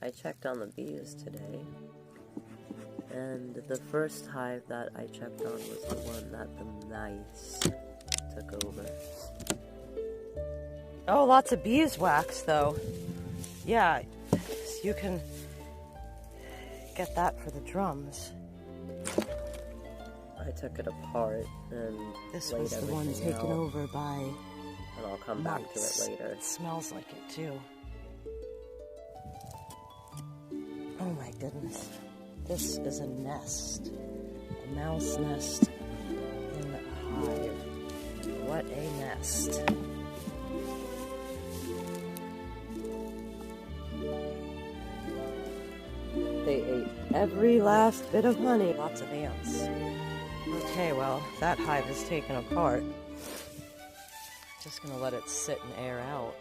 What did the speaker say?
I checked on the bees today, and the first hive that I checked on was the one that the mice took over. Oh, lots of beeswax, though. Yeah, you can get that for the drums. I took it apart and This laid was the everything one taken out, over by and I'll come back to it later. It smells like it, too. Oh my goodness. This is a nest. A mouse nest in a hive. What a nest. They ate every last bit of honey. Lots of ants. Okay, well, that hive is taken apart. Just gonna let it sit and air out.